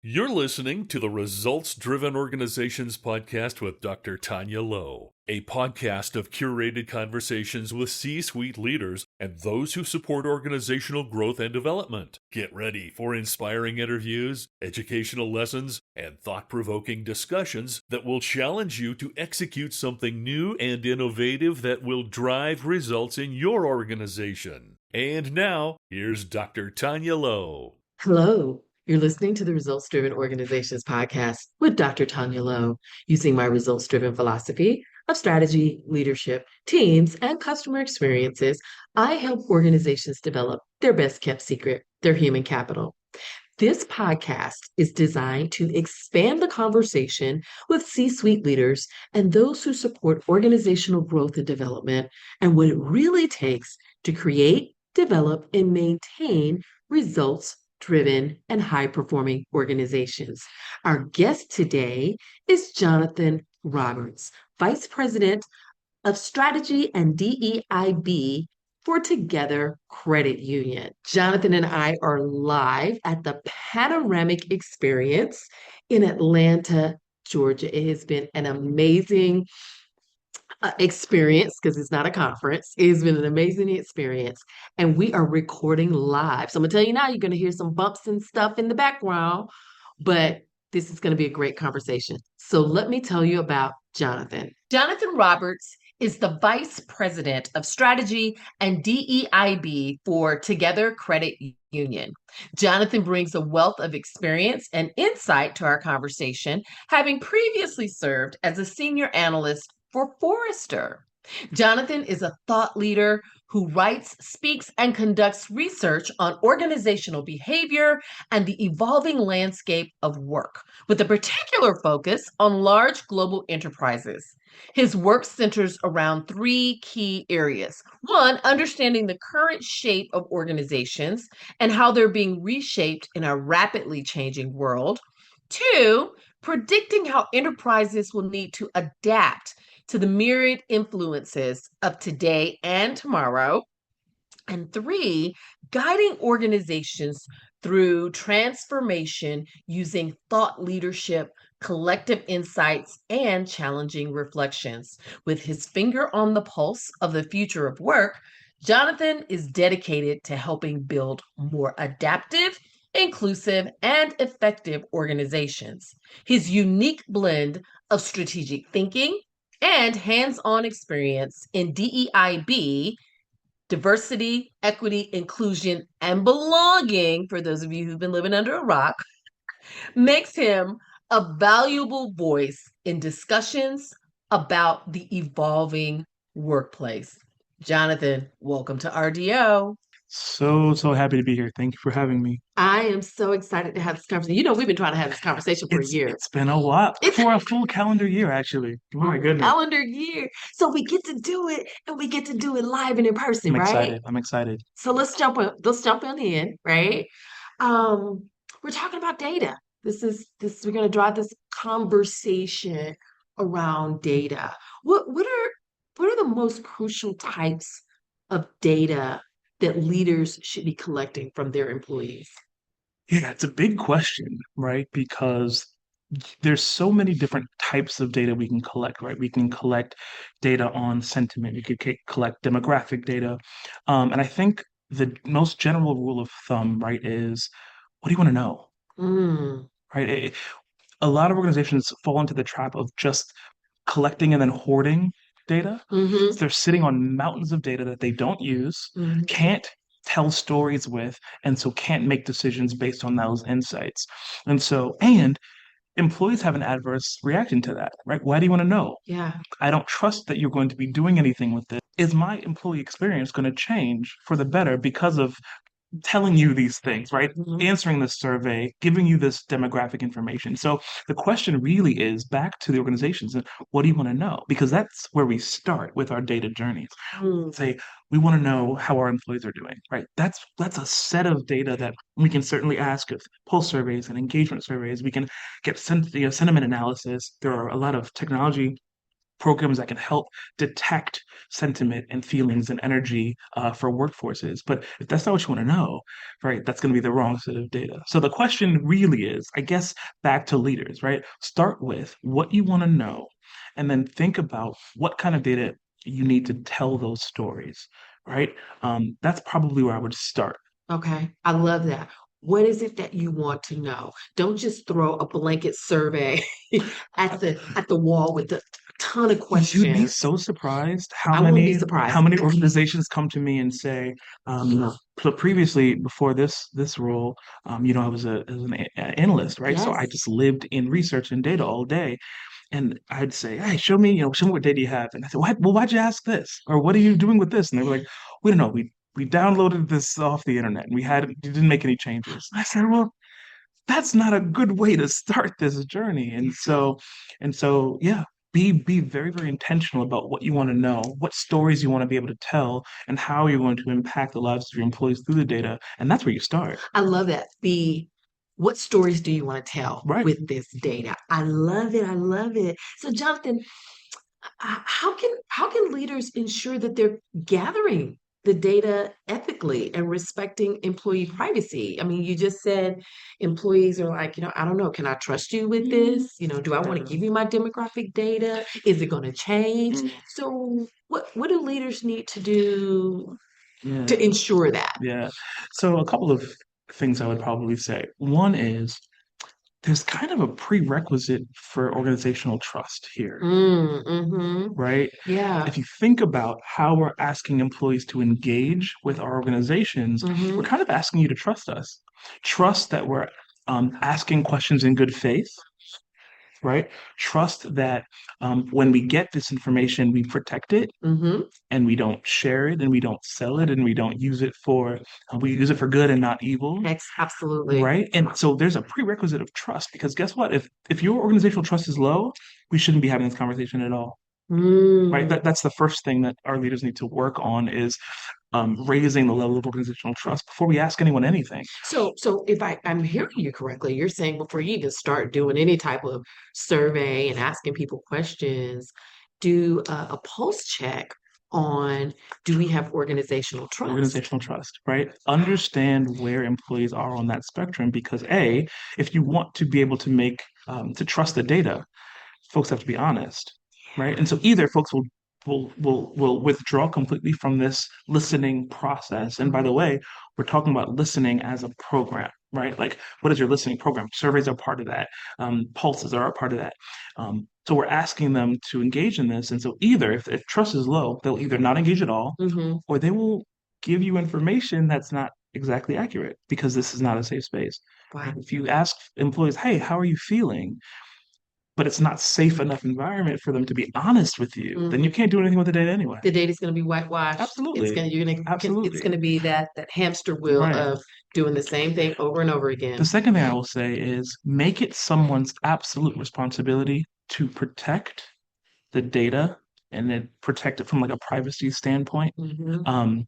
You're listening to the Results Driven Organizations podcast with Dr. Tanya Lowe, a podcast of curated conversations with C-suite leaders and those who support organizational growth and development. Get ready for inspiring interviews, educational lessons, and thought-provoking discussions that will challenge you to execute something new and innovative that will drive results in your organization. And now, here's Dr. Tanya Lowe. Hello. You're listening to the Results Driven Organizations podcast with Dr. Tanya Lowe, using my results driven philosophy of strategy, leadership, teams, and customer experiences. I help organizations develop their best kept secret, their human capital. This podcast is designed to expand the conversation with C-suite leaders and those who support organizational growth and development, and what it really takes to create, develop, and maintain results driven and high performing organizations. Our guest today is Jonathan Roberts, Vice President of Strategy and DEIB for Together Credit Union. Jonathan and I are live at the Panoramic Experience in Atlanta, Georgia. It has been an amazing experience, because it's not a conference. It's been an amazing experience, and we are recording live. So I'm gonna tell you now, you're gonna hear some bumps and stuff in the background, but this is gonna be a great conversation. So let me tell you about Jonathan. Jonathan Roberts is the Vice President of Strategy and DEIB for Together Credit Union. Jonathan brings a wealth of experience and insight to our conversation, having previously served as a Senior Analyst for Forrester. Jonathan is a thought leader who writes, speaks, and conducts research on organizational behavior and the evolving landscape of work, with a particular focus on large global enterprises. His work centers around three key areas. One, understanding the current shape of organizations and how they're being reshaped in a rapidly changing world. Two, predicting how enterprises will need to adapt to the myriad influences of today and tomorrow. And three, guiding organizations through transformation using thought leadership, collective insights, and challenging reflections. With his finger on the pulse of the future of work, Jonathan is dedicated to helping build more adaptive, inclusive, and effective organizations. His unique blend of strategic thinking and hands-on experience in DEIB, diversity, equity, inclusion, and belonging, for those of you who've been living under a rock, makes him a valuable voice in discussions about the evolving workplace. Jonathan, welcome to RDO. So happy to be here. Thank you for having me. I am so excited to have this conversation. You know, we've been trying to have this conversation for a year. It's been a while. For a full calendar year, actually. Oh my goodness. Calendar year. So we get to do it, and we get to do it live and in person, I'm right? excited. I'm excited. So let's jump on in, right? We're talking about data. We're gonna drive this conversation around data. What are the most crucial types of data that leaders should be collecting from their employees? Yeah, it's a big question, right? Because there's so many different types of data we can collect, right? We can collect data on sentiment. We could collect demographic data. And I think the most general rule of thumb, right, is what do you want to know, Mm, right? A lot of organizations fall into the trap of just collecting and then hoarding data. hmm So they're sitting on mountains of data that they don't use, hmm can't tell stories with, and so can't make decisions based on those insights. And employees have an adverse reaction to that, right? Why do you want to know? Yeah. I don't trust that you're going to be doing anything with this. Is my employee experience going to change for the better because of telling you these things, right? hmm Answering this survey, giving you this demographic information. So the question really is back to the organizations, and what do you want to know? Because that's where we start with our data journeys. Mm, Say, we want to know how our employees are doing, right? That's a set of data that we can certainly ask of pulse surveys and engagement surveys. We can get sentiment analysis. There are a lot of technology programs that can help detect sentiment and feelings and energy for workforces. But if that's not what you want to know, right, that's going to be the wrong set of data. So the question really is, I guess, back to leaders, right? Start with what you want to know, and then think about what kind of data you need to tell those stories, right? That's probably where I would start. Okay, I love that. What is it that you want to know? Don't just throw a blanket survey at the wall with a ton of You'd be questions. so surprised I won't be surprised. how many organizations come to me and say, previously before this role, I was an analyst, right? So I Yes. just lived in research and data all day. And I'd say, hey, show me what data you have. And I said, well, why'd you ask this? Or what are you doing with this? And they were like, we don't know. We downloaded this off the internet and we didn't make any changes. I said, well, that's not a good way to start this journey. And so, yeah, be very, very intentional about what you want to know, what stories you want to be able to tell, and how you're going to impact the lives of your employees through the data. And that's where you start. I love that. What stories do you want to tell Right. with this data? I love it. I love it. So, Jonathan, how can leaders ensure that they're gathering the data ethically and respecting employee privacy? I mean, you just said employees are like, I don't know, can I trust you with this? Do I want to give you my demographic data? Is it going to change? Mm, So, what do leaders need to do yeah. to ensure that? Yeah. So a couple of things I would probably say. One is there's kind of a prerequisite for organizational trust here, Mm-hmm. right? Yeah. If you think about how we're asking employees to engage with our organizations, we're Mm-hmm. kind of asking you to trust us. Trust that we're asking questions in good faith, right? Trust that when we get this information, we protect it Mm-hmm. and we don't share it and we don't sell it and we don't use it we use it for good and not evil. Absolutely. Right. And so there's a prerequisite of trust because guess what? If your organizational trust is low, we shouldn't be having this conversation at all. Right. Mm. That's the first thing that our leaders need to work on is raising the level of organizational trust before we ask anyone anything. So if I'm hearing you correctly, you're saying before you even start doing any type of survey and asking people questions, do a pulse check on, do we have organizational trust? Organizational trust, right? Understand where employees are on that spectrum because if you want to be able to to trust the data, folks have to be honest, right? And so either folks will withdraw completely from this listening process. And by the way, we're talking about listening as a program, right? Like, what is your listening program? Surveys are part of that. Pulses are a part of that. So we're asking them to engage in this. And so either if trust is low, they'll either not engage at all, Mm-hmm. or they will give you information that's not exactly accurate because this is not a safe space. Wow. If you ask employees, hey, how are you feeling? But it's not safe enough environment for them to be honest with you, then you Mm-hmm. can't do anything with the data anyway. The data's going to be whitewashed. Absolutely. It's Absolutely. going to be that hamster wheel Right. of doing the same thing over and over again. The second thing I will say is make it someone's absolute responsibility to protect the data and then protect it from like a privacy standpoint. Mm-hmm.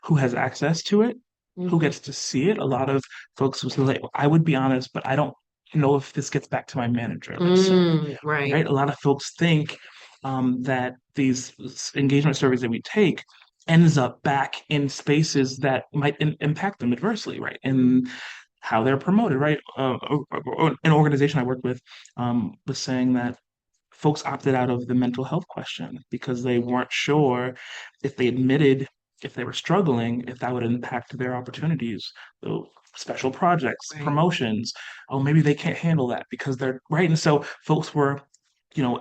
Who has access to it, who Mm-hmm. gets to see it. A lot of folks will say, like, I would be honest, but I don't know if this gets back to my manager, let's say. Right. Right? A lot of folks think that these engagement surveys that we take ends up back in spaces that might impact them adversely, right? And how they're promoted, right? An organization I worked with was saying that folks opted out of the mental health question because they weren't sure if they admitted if they were struggling, if that would impact their opportunities. So special projects, Right. promotions. Oh, maybe they can't handle that because they're right. And so folks were,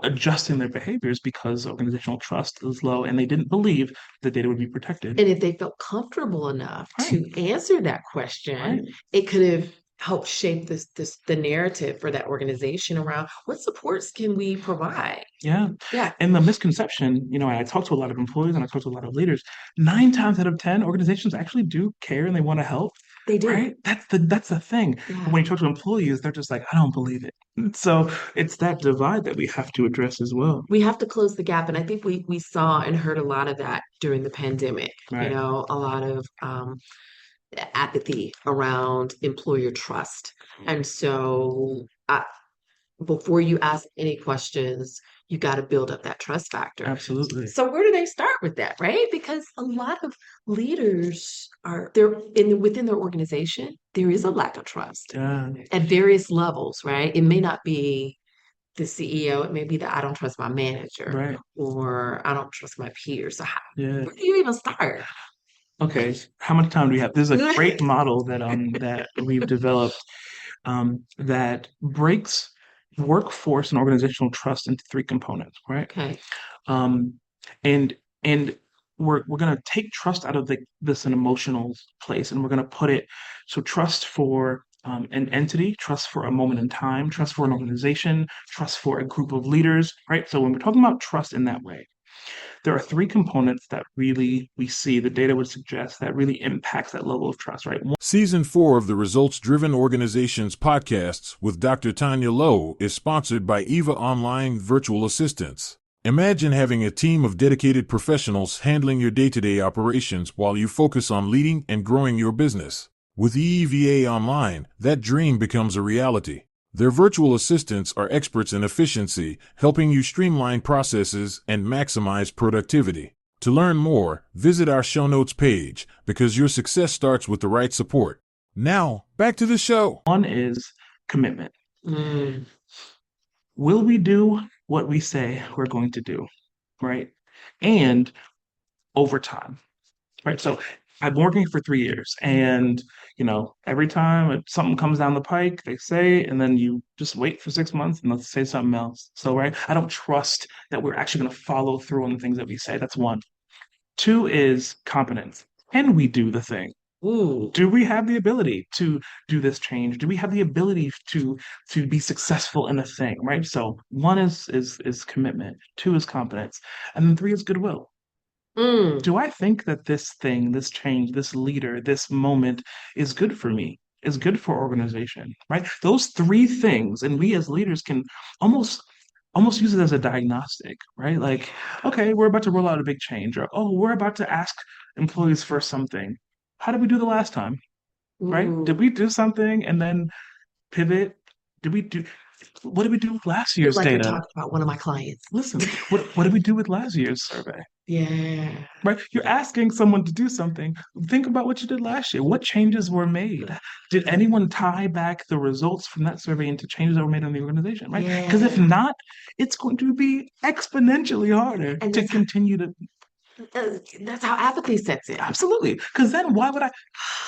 adjusting their behaviors because organizational trust is low and they didn't believe the data would be protected. And if they felt comfortable enough to answer that question, Right. it could have helped shape the narrative for that organization around what supports can we provide. Yeah. Yeah. And the misconception, I talk to a lot of employees and I talk to a lot of leaders. 9 times out of 10, organizations actually do care and they want to help. They do. Right? That's the thing. Yeah. But when you talk to employees, they're just like, I don't believe it. So it's that divide that we have to address as well. We have to close the gap. And I think we saw and heard a lot of that during the pandemic, Right. a lot of apathy around employer trust. And so before you ask any questions, you got to build up that trust factor. Absolutely. So where do they start with that, right? Because a lot of leaders within their organization, there is a lack of trust at various levels, right? It may not be the CEO, it may be that I don't trust my manager, right, or I don't trust my peers. So yeah. where do you even start? Okay, how much time do we have? There's a great model that we've developed that breaks workforce and organizational trust into three components, right? Okay. Um, and and we're going to take trust out of this an emotional place, and we're going to put it so trust for an entity, trust for a moment in time, trust for an organization, trust for a group of leaders, right? So when we're talking about trust in that way, there are three components that really we see the data would suggest that really impacts that level of trust, right? Season 4 of the Results Driven Organizations podcasts with Dr. Tanya Lowe is sponsored by EVA Online Virtual Assistants. Imagine having a team of dedicated professionals handling your day-to-day operations while you focus on leading and growing your business. With EVA Online, that dream becomes a reality. Their virtual assistants are experts in efficiency, helping you streamline processes and maximize productivity. To learn more, visit our show notes page, because your success starts with the right support. Now, back to the show. One is commitment. Mm. Will we do what we say we're going to do, right? And over time, right? So I've been working for 3 years, and every time something comes down the pike, they say, and then you just wait for 6 months and they'll say something else. So, right, I don't trust that we're actually going to follow through on the things that we say. That's one. Two is competence. Can we do the thing? Ooh. Do we have the ability to do this change? Do we have the ability to be successful in a thing, right? So one is commitment, two is competence, and then three is goodwill. Do I think that this thing, this change, this leader, this moment is good for me, is good for organization, right? Those three things, and we as leaders can almost use it as a diagnostic, right? Like, okay, we're about to roll out a big change, or we're about to ask employees for something. How did we do the last time? Right? Did we do something and then pivot? What did we do with last year's like data? You're talking about one of my clients. Listen, what did we do with last year's survey? Yeah. Right? You're asking someone to do something. Think about what you did last year. What changes were made? Did anyone tie back the results from that survey into changes that were made in the organization? Right? Because if not, it's going to be exponentially harder to continue to. That's how apathy sets in. Absolutely. Because then why would I,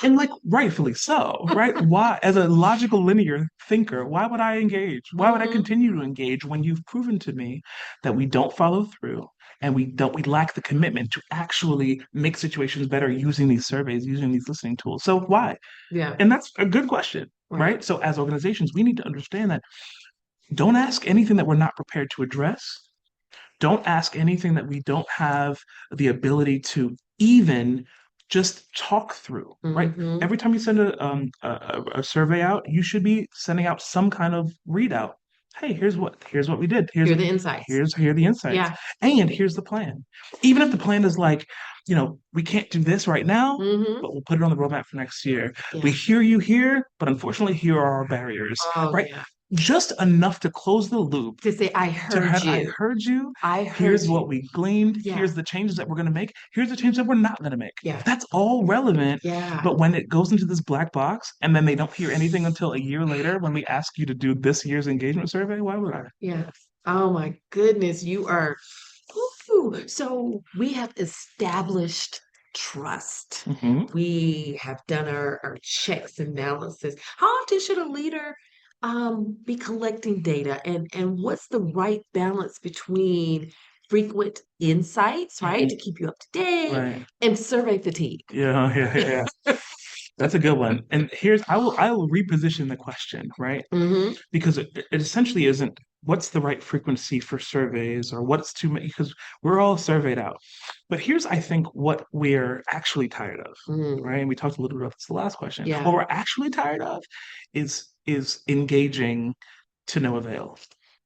and like rightfully so, right? Why, as a logical linear thinker, why would I engage? Why would I continue to engage when you've proven to me that we don't follow through and we lack the commitment to actually make situations better using these surveys, using these listening tools? So why? Yeah. And that's a good question, right? So as organizations, we need to understand that don't ask anything that we're not prepared to address. Don't ask anything that we don't have the ability to even just talk through, right? Every time you send a survey out, you should be sending out some kind of readout. Hey, here's what we did. Here are the insights. Here are the insights. Yeah. And here's the plan. Even if the plan is like, we can't do this right now, but we'll put it on the roadmap for next year. Yeah. We hear you here, but unfortunately, here are our barriers, right? Yeah. Just enough to close the loop. To say, I heard you. Here's what we gleaned. Yeah. Here's the changes that we're going to make. Here's the changes that we're not going to make. Yeah. That's all relevant. Yeah. But when it goes into this black box and then they don't hear anything until a year later when we ask you to do this year's engagement survey, why would I? Yeah. Oh my goodness. You are. Ooh. So we have established trust. We have done our checks and balances. How often should a leader be collecting data, and what's the right balance between frequent insights, right, to keep you up to date, and survey fatigue? Yeah. That's a good one. And I will reposition the question, right? Because it essentially isn't what's the right frequency for surveys or what's too many, because we're all surveyed out. But here's, I think, what we're actually tired of, right? And we talked a little bit about this the last question. Yeah. What we're actually tired of is engaging to no avail.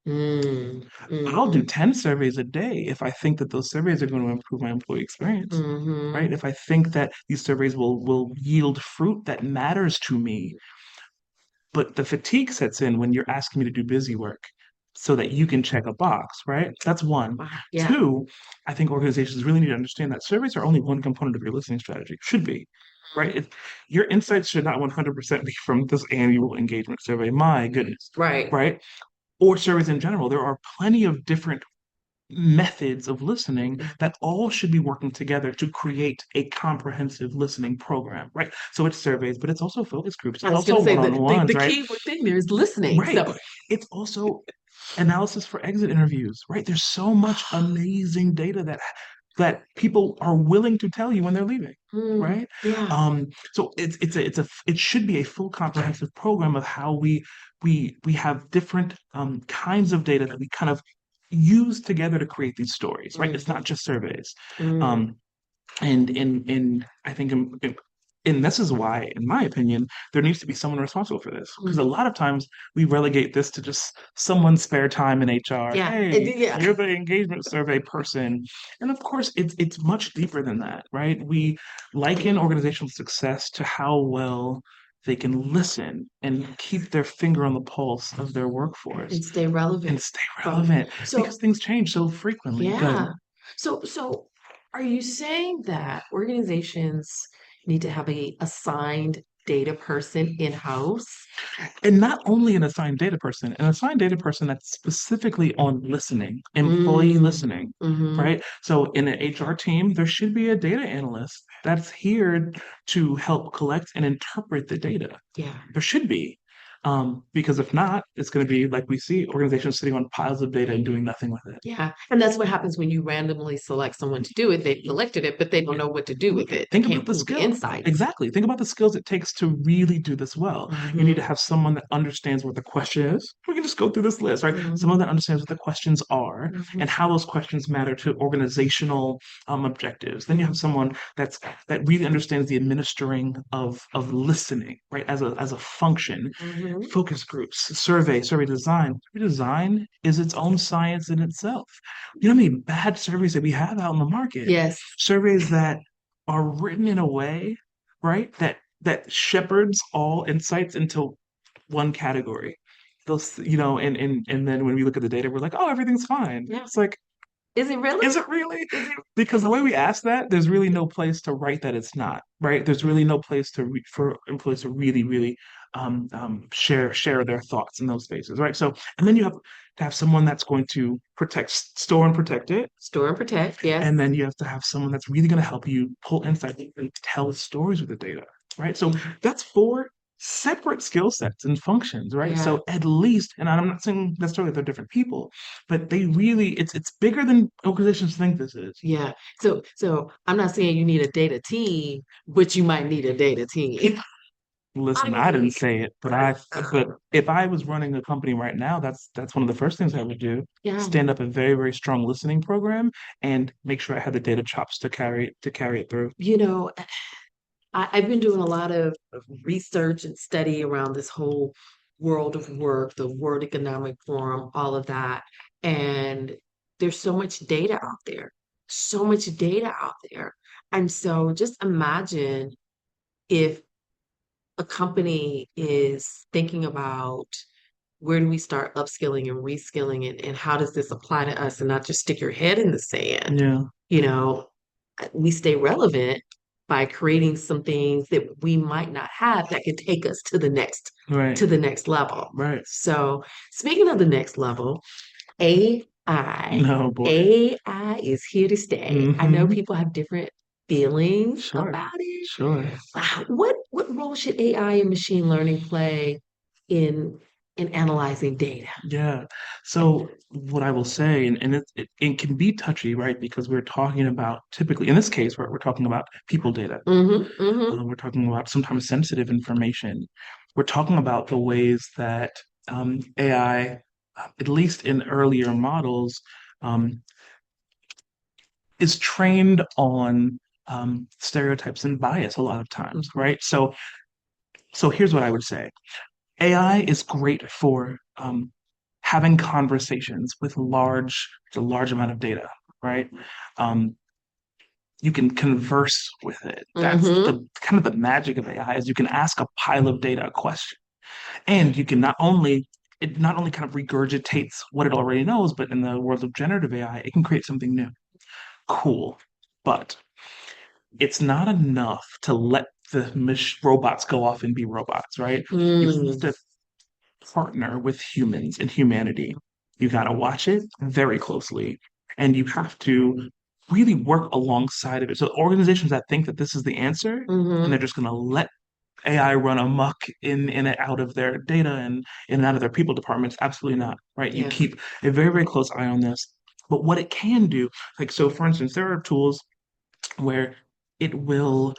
I'll do 10 surveys a day if I think that those surveys are going to improve my employee experience, right? If I think that these surveys will yield fruit that matters to me. But the fatigue sets in when you're asking me to do busy work. so that you can check a box, right? That's one. Wow. Yeah. Two, I think organizations really need to understand that surveys are only one component of your listening strategy. Should be, right? Your insights should not 100% be from this annual engagement survey. My goodness, Right. right? Or surveys in general. There are plenty of different methods of listening that all should be working together to create a comprehensive listening program, right? So it's surveys, but it's also focus groups. I It's was going also to say one-on-ones, the right? key thing there is listening. Right. So It's also analysis for exit interviews, right? There's so much amazing data that people are willing to tell you when they're leaving, right? Yeah. So it should be a full comprehensive program of how we have different kinds of data that we kind of use together to create these stories, right? It's not just surveys. Mm. And I think and this is why, in my opinion, there needs to be someone responsible for this. Because a lot of times we relegate this to just someone's spare time in HR. Yeah. Hey, Yeah. you're the engagement survey person. And of course, it's much deeper than that, right? We liken organizational success to how well they can listen and keep their finger on the pulse of their workforce And stay relevant. So, because things change so frequently. yeah. So are you saying that organizations need to have a assigned data person in-house? And not only an assigned data person, that's specifically on listening, employee listening, right? So in an HR team, there should be a data analyst that's here to help collect and interpret the data. Yeah. There should be. Because if not, it's going to be like we see organizations sitting on piles of data and doing nothing with it. Yeah. And that's what happens when you randomly select someone to do it. They've collected it, but they don't know what to do with it. Think They about can't the pull skills. insights. Exactly. Think about the skills it takes to really do this well. You need to have someone that understands what the question is. We can just go through this list, right? Someone that understands what the questions are and how those questions matter to organizational objectives. Then you have someone that really understands the administering of listening, right? As a function. Focus groups, survey design. Survey design is its own science in itself. You know how many bad surveys that we have out in the market? Yes. Surveys that are written in a way, right, that shepherds all insights into one category. Those, and then when we look at the data, we're like, oh, everything's fine. Yeah. It's like, is it really? Is it really? Because the way we ask that, there's really no place to write that it's not, right? There's really no place for employees to really share their thoughts in those spaces, right? So, and then you have to have someone that's going to store and protect it. Store and protect, yes. And then you have to have someone that's really going to help you pull insight and tell stories with the data, right? So that's 4 separate skill sets and functions, right? Yeah. So at least, and I'm not saying necessarily they're different people, but they really, it's bigger than organizations think this is. Yeah. So I'm not saying you need a data team, but you might need a data team. Listen, I didn't say it, but if I was running a company right now, that's one of the first things I would do. Yeah. Stand up a very, very strong listening program and make sure I had the data chops to carry it through. I've been doing a lot of research and study around this whole world of work, the World Economic Forum, all of that. And there's so much data out there, And so just imagine if a company is thinking about where do we start upskilling and reskilling and how does this apply to us and not just stick your head in the sand. Yeah. We stay relevant by creating some things that we might not have that can take us to the next level. Right. So speaking of the next level, AI. No, boy. AI is here to stay. I know people have different feelings about it. Sure. What role should AI and machine learning play in analyzing data? Yeah. So what I will say, and it can be touchy, right? Because we're talking about typically, in this case, we're talking about people data. We're talking about sometimes sensitive information. We're talking about the ways that AI, at least in earlier models, is trained on stereotypes and bias a lot of times, right? So here's what I would say. AI is great for having conversations with a large amount of data, right? You can converse with it. That's the kind of the magic of AI is you can ask a pile of data a question. And you can not only it not only kind of regurgitates what it already knows, but in the world of generative AI, it can create something new. Cool. But it's not enough to let the robots go off and be robots, right? You have to partner with humans and humanity. You got to watch it very closely, and you have to really work alongside of it. So organizations that think that this is the answer, and they're just going to let AI run amok in and out of their data and in and out of their people departments, absolutely not, right? You keep a very, very close eye on this. But what it can do, like, so for instance, there are tools where it will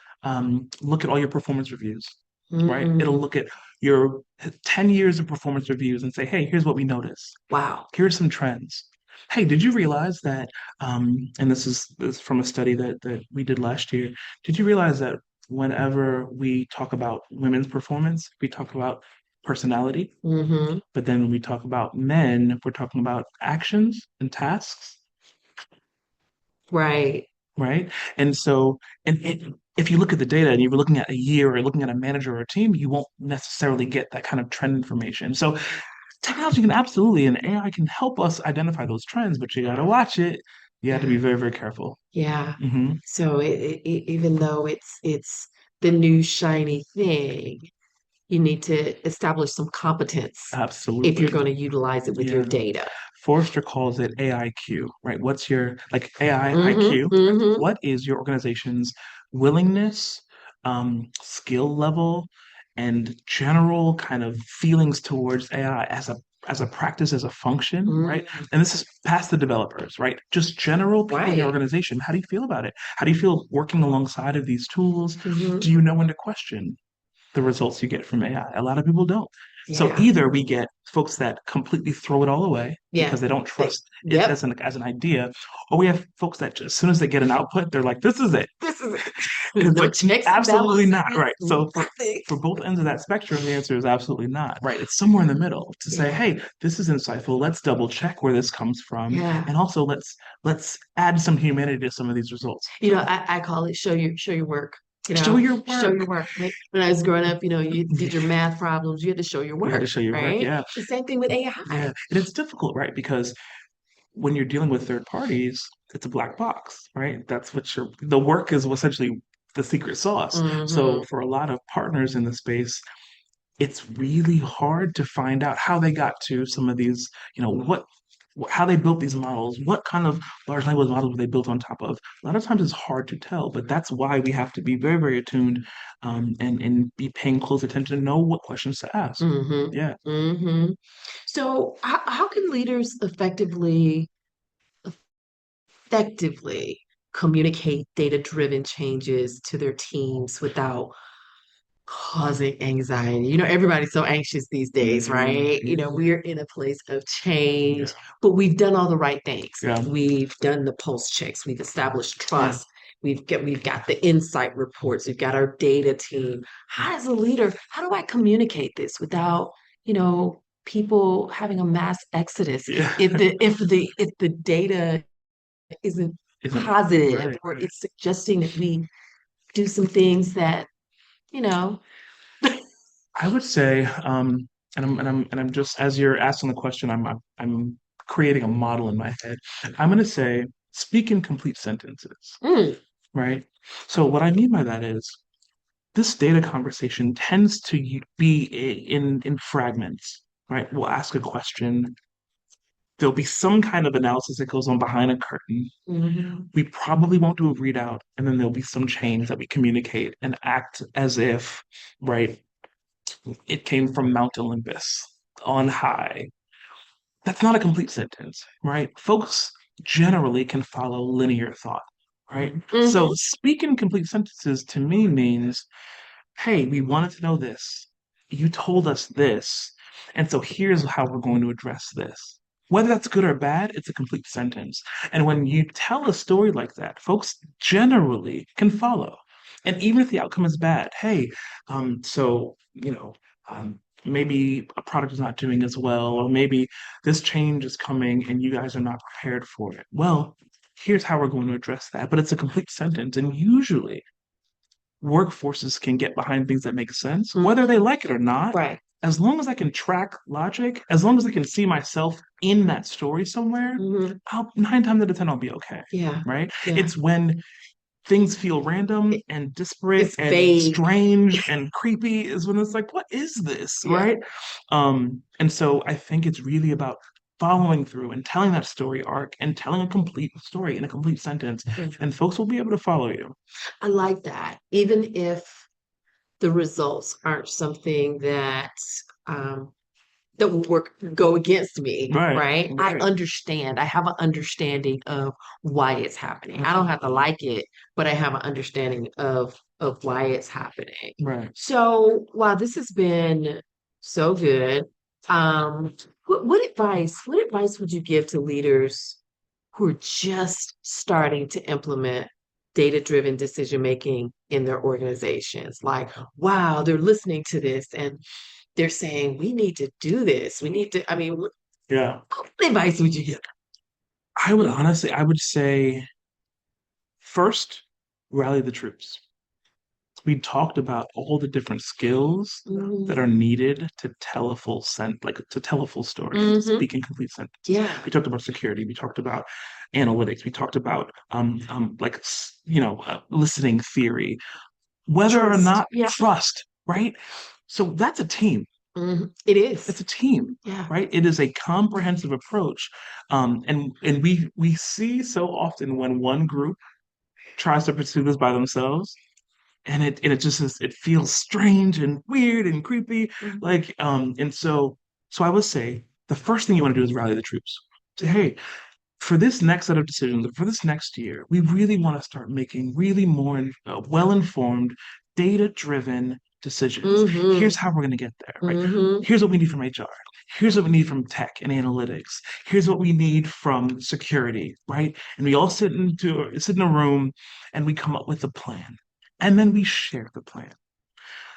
look at all your performance reviews, right? It'll look at your 10 years of performance reviews and say, hey, here's what we noticed. Wow. Here's some trends. Hey, did you realize that, and this is from a study that we did last year, did you realize that whenever we talk about women's performance, we talk about personality, but then when we talk about men, we're talking about actions and tasks? Right. Right. And so, if you look at the data and you're looking at a year or looking at a manager or a team, you won't necessarily get that kind of trend information. So technology can absolutely, and AI can help us identify those trends, but you got to watch it. You have to be very, very careful. Yeah. Mm-hmm. So even though it's the new shiny thing, you need to establish some competence Absolutely. if you're going to utilize it with your data. Forrester calls it AIQ, right? What's your AI IQ? What is your organization's willingness, skill level, and general kind of feelings towards AI as a practice, as a function, right? And this is past the developers, right? Just general people in your organization. How do you feel about it? How do you feel working alongside of these tools? Do you know when to question the results you get from AI? A lot of people don't. So either we get folks that completely throw it all away because they don't trust it as an idea, or we have folks that just, as soon as they get an output, they're like, this is it. This is it. It's No like, checks, absolutely not, balances, right? So nothing. for both ends of that spectrum, the answer is absolutely not, right? It's somewhere in the middle to say, hey, this is insightful. Let's double check where this comes from, and also let's add some humanity to some of these results. I call it show your work. Show your work. Show your work. When I was growing up, you did your math problems. You had to show your work. You had to show your work, yeah. The same thing with AI. Yeah, and it's difficult, right? Because when you're dealing with third parties, it's a black box, right? That's what the work is essentially the secret sauce. So for a lot of partners in the space, it's really hard to find out how they got to some of these, how they built these models, what kind of large language models were they built on top of. A lot of times it's hard to tell, but that's why we have to be very, very attuned, and be paying close attention to know what questions to ask. Yeah. So how can leaders effectively communicate data-driven changes to their teams without causing anxiety? Everybody's so anxious these days, right? We're in a place of change, but we've done all the right things. We've done the pulse checks, we've established trust, we've got the insight reports, we've got our data team. As a leader, how do I communicate this without, people having a mass exodus if the data isn't positive, or it's suggesting that we do some things that I would say, and I'm just, as you're asking the question, I'm creating a model in my head. I'm going to say, speak in complete sentences, right? So what I mean by that is, this data conversation tends to be in fragments, right? We'll ask a question. There'll be some kind of analysis that goes on behind a curtain. We probably won't do a readout, and then there'll be some change that we communicate and act as if, right, it came from Mount Olympus on high. That's not a complete sentence, right? Folks generally can follow linear thought, right? So speak in complete sentences to me means, hey, we wanted to know this. You told us this. And so here's how we're going to address this. Whether that's good or bad, it's a complete sentence. And when you tell a story like that, folks generally can follow. And even if the outcome is bad, hey, maybe a product is not doing as well, or maybe this change is coming and you guys are not prepared for it. Well, here's how we're going to address that. But it's a complete sentence. And usually workforces can get behind things that make sense, whether they like it or not. Right. as long as I can track logic, as long as I can see myself in that story somewhere, Mhm. I'll 9 times out of 10 I'll be okay. Yeah. Right? Yeah. It's when things feel random and disparate It's and vague. strange and creepy is when it's like, what is this? Yeah. Right? And so I think it's really about following through and telling that story arc and telling a complete story in a complete sentence, and folks will be able to follow you. I like that. Even if the results aren't something that um, that will go against me, right? I understand. I have an understanding of why it's happening. I don't have to like it, but I have an understanding of why it's happening. Right. So, wow, this has been so good. What advice would you give to leaders who are just starting to implement data-driven decision making in their organizations? Like, wow, they're listening to this and they're saying, we need to do this. We need to, I mean, what Yeah. advice would you give? I would say first, rally the troops. We talked about all the different skills that are needed to tell a full to tell a full story, to speak in complete sentence. Yeah. We talked about security. We talked about analytics. We talked about listening theory, whether or not trust. Right. So that's a team. It is. It's a team. Yeah. Right. It is a comprehensive approach, and we see so often when one group tries to pursue this by themselves, and it just is, it feels strange and weird and creepy, and so I would say the first thing you want to do is rally the troops. Say, hey, for this next set of decisions, for this next year, we really want to start making really more well-informed, data-driven decisions. Here's how we're going to get there. Right? Here's what we need from HR. Here's what we need from tech and analytics. Here's what we need from security. Right? And we all sit in a room and we come up with a plan. And then we share the plan.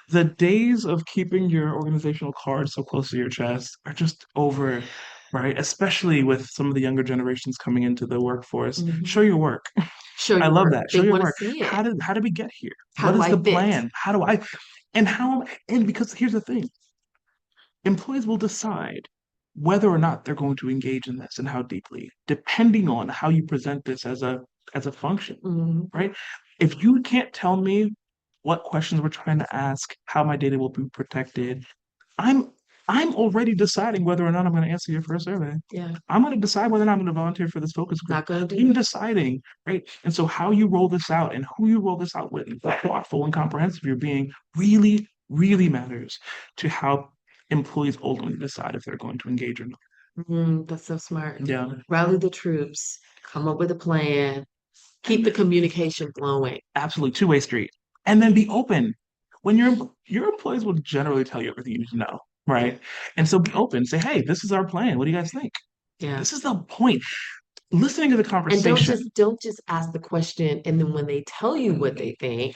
The days of keeping your organizational cards so close to your chest are just over, right? Especially with some of the younger generations coming into the workforce. Show your work. I love that. Show your work. How did we get here? What is the plan? How do I and because here's the thing. Employees will decide whether or not they're going to engage in this and how deeply, depending on how you present this as a function, right? If you can't tell me what questions we're trying to ask, how my data will be protected, I'm already deciding whether or not I'm going to answer your first survey. Yeah. I'm going to decide whether or not I'm going to volunteer for this focus group. Not going to You're deciding, right? And so how you roll this out and who you roll this out with, thoughtful and comprehensive you're being, really, really matters to how employees ultimately decide if they're going to engage or not. That's so smart. Yeah. Rally the troops, come up with a plan, keep the communication flowing. Absolutely, two-way street. And then be open. When your employees will generally tell you everything you need to know, right? And so be open. Say, hey, this is our plan. What do you guys think? Yeah. This is the point. Listening to the conversation. And don't just ask the question, and then when they tell you what they think,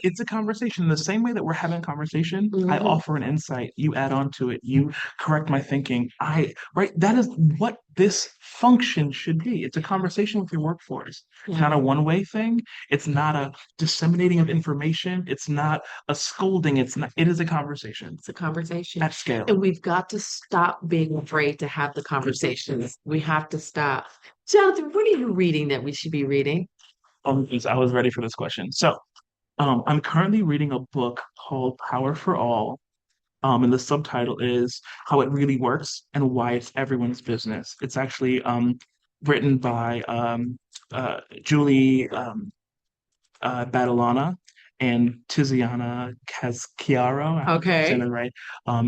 it's a conversation. The same way that we're having a conversation, I offer an insight. You add on to it. You correct my thinking. That is what this function should be. It's a conversation with your workforce. It's not a one-way thing. It's not a disseminating of information. It's not a scolding. It is a conversation. It's a conversation at scale. And we've got to stop being afraid to have the conversations. We have to stop. Jonathan, what are you reading that we should be reading? I was ready for this question. So I'm currently reading a book called Power for All. And the subtitle is How It Really Works and Why It's Everyone's Business. It's actually written by Julie Badalona and Tiziana Casciaro. Okay. Saying that right.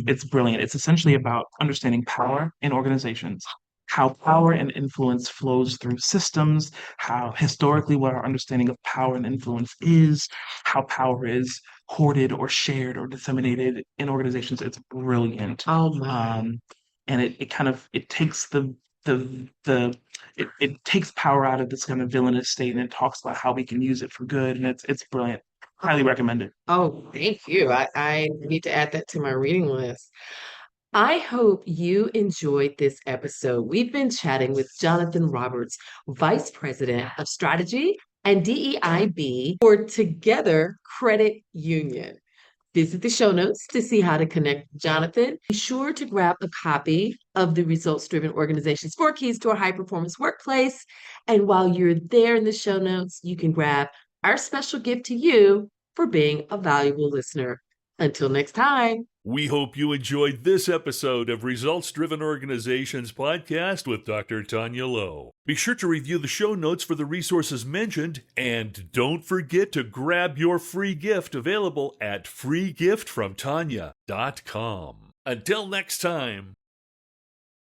It's brilliant. It's essentially about understanding power in organizations, how power and influence flows through systems, how historically what our understanding of power and influence is, how power is hoarded or shared or disseminated in organizations. It's brilliant. Oh my. And it takes it takes power out of this kind of villainous state, and it talks about how we can use it for good, and it's brilliant. Highly recommend it. Oh, thank you. I need to add that to my reading list. I hope you enjoyed this episode. We've been chatting with Jonathan Roberts, Vice President of Strategy and DEIB for Together Credit Union. Visit the show notes to see how to connect with Jonathan. Be sure to grab a copy of the Results Driven Organizations 4 Keys to a High Performance Workplace. And while you're there in the show notes, you can grab our special gift to you for being a valuable listener. Until next time. We hope you enjoyed this episode of Results Driven Organizations Podcast with Dr. Tanya Lowe. Be sure to review the show notes for the resources mentioned, and don't forget to grab your free gift available at freegiftfromtanya.com. Until next time.